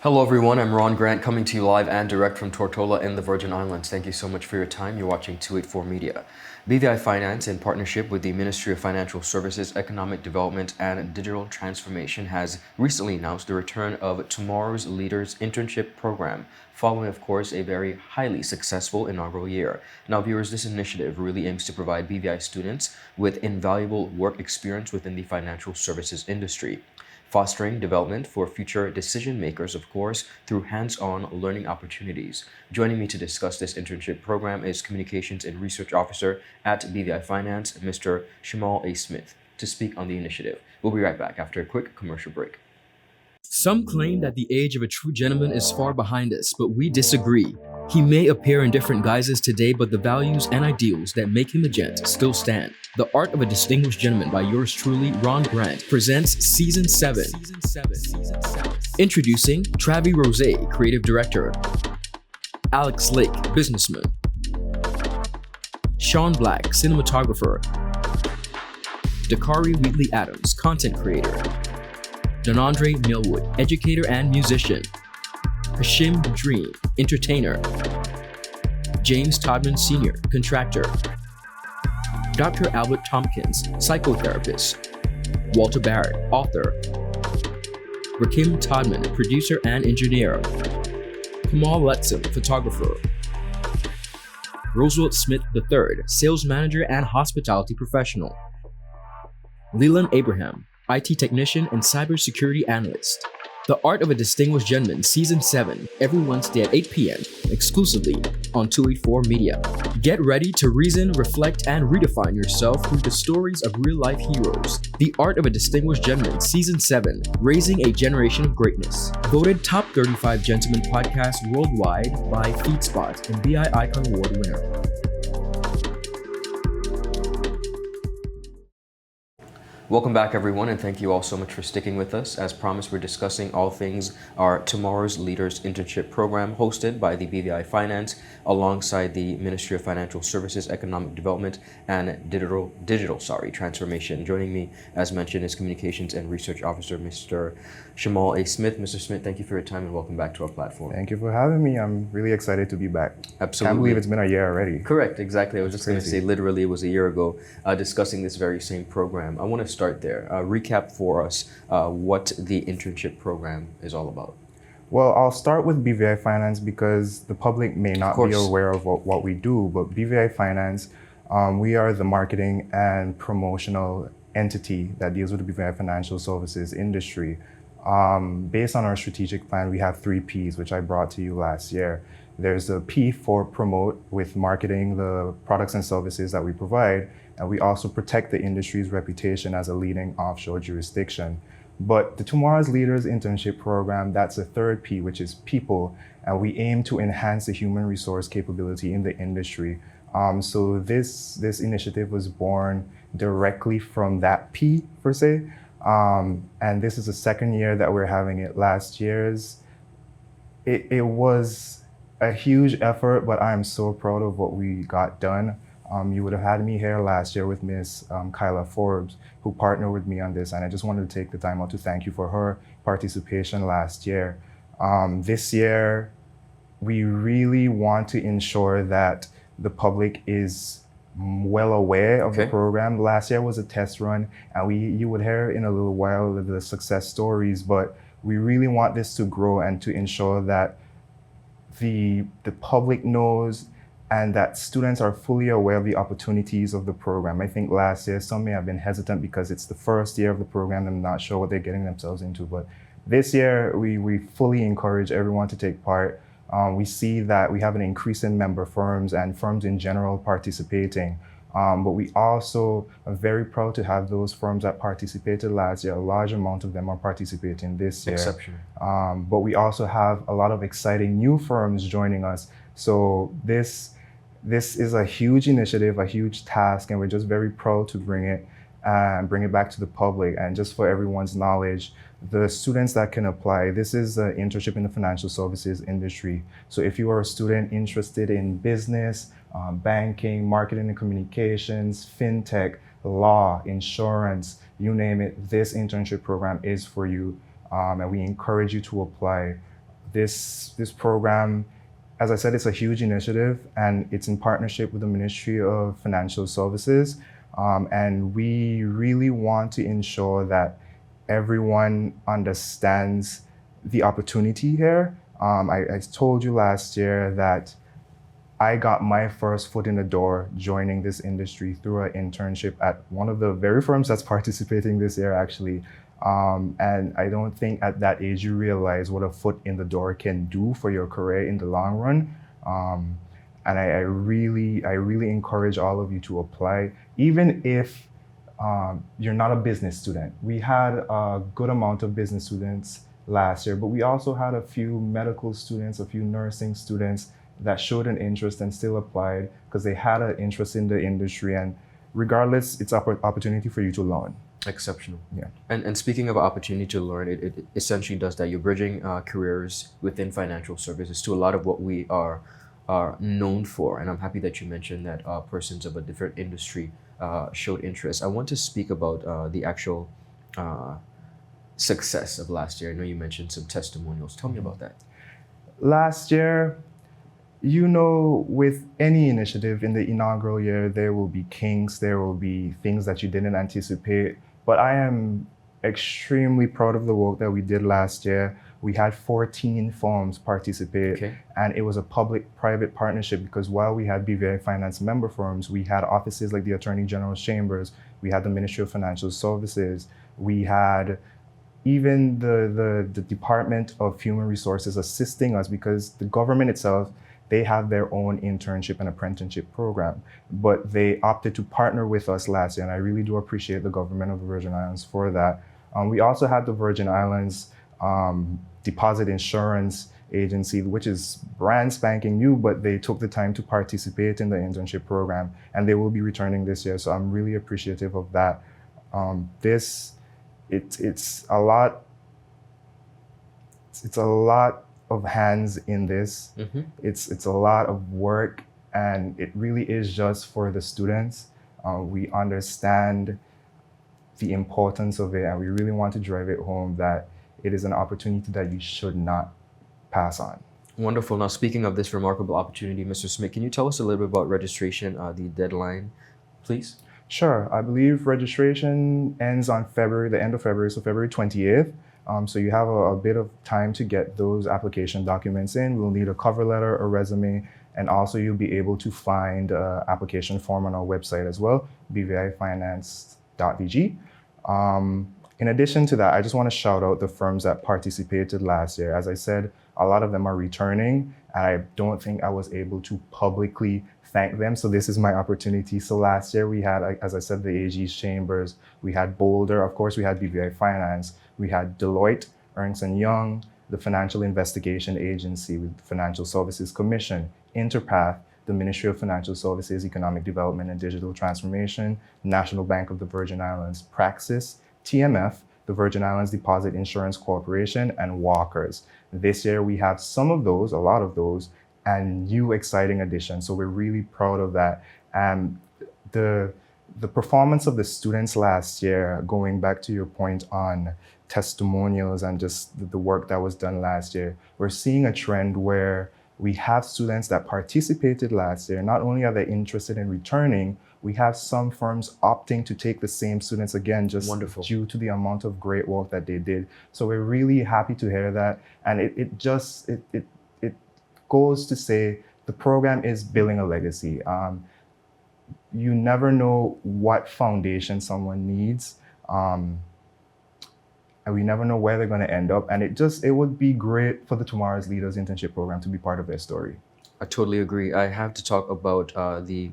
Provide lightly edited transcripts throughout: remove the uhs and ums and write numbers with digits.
Hello everyone, I'm Ron Grant coming to you live and direct from Tortola in the Virgin Islands. Thank you so much for your time. You're watching 284 Media. BVI Finance, in partnership with the Ministry of Financial Services, Economic Development and Digital Transformation, has recently announced the return of Tomorrow's Leaders Internship program, following, of course, a very highly successful inaugural year. Now, viewers, this initiative really aims to provide BVI students with invaluable work experience within the financial services industry, fostering development for future decision makers, of course, through hands-on learning opportunities. Joining me to discuss this internship program is Communications and Research Officer at BVI Finance, Mr. Shamahl A. Smith, to speak on the initiative. We'll be right back after a quick commercial break. Some claim that the age of a true gentleman is far behind us, but we disagree. He may appear in different guises today, but the values and ideals that make him a gent still stand. The Art of a Distinguished Gentleman by yours truly, Ron Grant, presents Season 7. Introducing Travi Rose, Creative Director, Alex Lake, Businessman, Sean Black, Cinematographer, Dakari Wheatley Adams, Content Creator, Donandre Millwood, Educator and Musician, Hashim Dream, Entertainer, James Todman Sr., Contractor, Dr. Albert Tompkins, Psychotherapist, Walter Barrett, Author, Rakim Todman, Producer and Engineer, Kamal Letson, Photographer, Roosevelt Smith III, Sales Manager and Hospitality Professional, Leland Abraham, IT Technician and Cybersecurity Analyst. The Art of a Distinguished Gentleman, Season 7, every Wednesday at 8 p.m., exclusively on 284 Media. Get ready to reason, reflect, and redefine yourself through the stories of real-life heroes. The Art of a Distinguished Gentleman, Season 7, Raising a Generation of Greatness. Voted Top 35 Gentleman Podcast worldwide by FeedSpot and BI Icon Award winner. Welcome back, everyone, and thank you all so much for sticking with us. As promised, we're discussing all things our Tomorrow's Leaders Internship program, hosted by the BVI Finance alongside the Ministry of Financial Services, Economic Development and Digital Transformation. Joining me, as mentioned, is Communications and Research Officer, Mr. Shamahl A. Smith. Mr. Smith, thank you for your time and welcome back to our platform. Thank you for having me. I'm really excited to be back. Absolutely. Can't believe it's been a year already. Correct, exactly. I was just going to say, literally, it was a year ago discussing this very same program. I want to start there. Recap for us what the internship program is all about. Well, I'll start with BVI Finance because the public may not be aware of what we do, but BVI Finance, we are the marketing and promotional entity that deals with the BVI financial services industry. Based on our strategic plan, we have 3 Ps, which I brought to you last year. There's a P for promote, with marketing the products and services that we provide, and we also protect the industry's reputation as a leading offshore jurisdiction. But the Tomorrow's Leaders Internship program, that's the 3rd P, which is people, and we aim to enhance the human resource capability in the industry. So this initiative was born directly from that P, per se. And this is the 2nd year that we're having it. Last year's, it was a huge effort, but I'm so proud of what we got done. You would have had me here last year with Miss Kyla Forbes, who partnered with me on this, and I just wanted to take the time out to thank you for her participation last year. This year, we really want to ensure that the public is well aware of the program. Last year was a test run, and you would hear in a little while the success stories, but we really want this to grow and to ensure that the public knows and that students are fully aware of the opportunities of the program. I think last year some may have been hesitant because it's the 1st year of the program and not sure what they're getting themselves into, but this year we fully encourage everyone to take part. We see that we have an increase in member firms and firms in general participating. But we also are very proud to have those firms that participated last year. A large amount of them are participating this year. Exceptional. But we also have a lot of exciting new firms joining us. So this is a huge initiative, a huge task, and we're just very proud to bring it back to the public. And just for everyone's knowledge, the students that can apply, this is an internship in the financial services industry. So if you are a student interested in business, banking, marketing and communications, fintech, law, insurance, you name it, this internship program is for you. And we encourage you to apply. This program, as I said, it's a huge initiative, and it's in partnership with the Ministry of Financial Services. And we really want to ensure that everyone understands the opportunity here. I told you last year that I got my first foot in the door joining this industry through an internship at one of the very firms that's participating this year, actually. And I don't think at that age you realize what a foot in the door can do for your career in the long run. And I really encourage all of you to apply, even if you're not a business student. We had a good amount of business students last year, but we also had a few medical students, a few nursing students that showed an interest and still applied because they had an interest in the industry. And regardless, it's an opportunity for you to learn. Exceptional. Yeah. And speaking of opportunity to learn, it essentially does that. You're bridging careers within financial services to a lot of what we are known for. And I'm happy that you mentioned that persons of a different industry showed interest. I want to speak about the actual success of last year. I know you mentioned some testimonials. Tell me about that. Last year, with any initiative in the inaugural year, there will be kinks, there will be things that you didn't anticipate. But I am extremely proud of the work that we did last year. We had 14 firms participate, and it was a public-private partnership because while we had BVI Finance member firms, we had offices like the Attorney General's Chambers, we had the Ministry of Financial Services, we had even the Department of Human Resources assisting us because the government itself, they have their own internship and apprenticeship program, but they opted to partner with us last year, and I really do appreciate the government of the Virgin Islands for that. We also had the Virgin Islands Deposit Insurance Agency, which is brand spanking new, but they took the time to participate in the internship program, and they will be returning this year, so I'm really appreciative of that. It's a lot of hands in this. Mm-hmm. It's a lot of work, and it really is just for the students. We understand the importance of it, and we really want to drive it home that it is an opportunity that you should not pass on. Wonderful. Now, speaking of this remarkable opportunity, Mr. Smith, can you tell us a little bit about registration, the deadline, please? Sure. I believe registration ends on the end of February, so February 28th. So you have a bit of time to get those application documents in. We'll need a cover letter, a resume, and also you'll be able to find an application form on our website as well, bvifinance.vg. In addition to that, I just want to shout out the firms that participated last year. As I said, a lot of them are returning, and I don't think I was able to publicly thank them. So this is my opportunity. So last year we had, as I said, the AG's Chambers, we had Boulder, of course we had BVI Finance, we had Deloitte, Ernst & Young, the Financial Investigation Agency with the Financial Services Commission, Interpath, the Ministry of Financial Services, Economic Development and Digital Transformation, National Bank of the Virgin Islands, Praxis, TMF, the Virgin Islands Deposit Insurance Corporation, and Walkers. This year we have some of those, a lot of those, and new exciting additions. So we're really proud of that. And the performance of the students last year, going back to your point on testimonials and just the work that was done last year, we're seeing a trend where we have students that participated last year. Not only are they interested in returning, we have some firms opting to take the same students again, just due to the amount of great work that they did. So we're really happy to hear that. And it goes to say the program is building a legacy. You never know what foundation someone needs. And we never know where they're going to end up. And it would be great for the Tomorrow's Leaders Internship program to be part of their story. I totally agree. I have to talk about the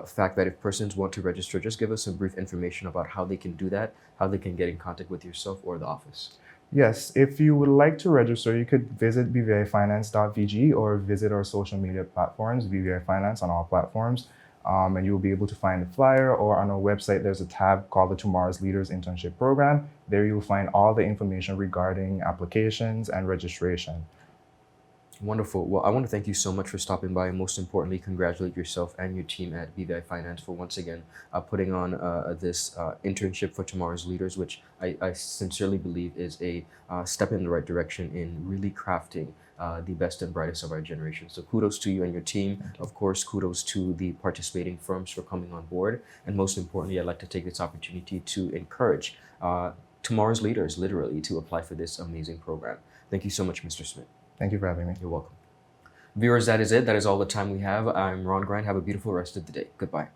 fact that if persons want to register, just give us some brief information about how they can do that, how they can get in contact with yourself or the office. Yes, if you would like to register, you could visit bvifinance.vg or visit our social media platforms, BVI Finance on all platforms. And you'll be able to find the flyer, or on our website, there's a tab called the Tomorrow's Leaders Internship Program. There you'll find all the information regarding applications and registration. Wonderful. Well, I want to thank you so much for stopping by, and most importantly, congratulate yourself and your team at BVI Finance for once again putting on this internship for tomorrow's leaders, which I sincerely believe is a step in the right direction in really crafting the best and brightest of our generation. So kudos to you and your team. Of course, kudos to the participating firms for coming on board. And most importantly, I'd like to take this opportunity to encourage tomorrow's leaders, literally, to apply for this amazing program. Thank you so much, Mr. Smith. Thank you for having me. You're welcome. Viewers, that is it. That is all the time we have. I'm Ron Grind. Have a beautiful rest of the day. Goodbye.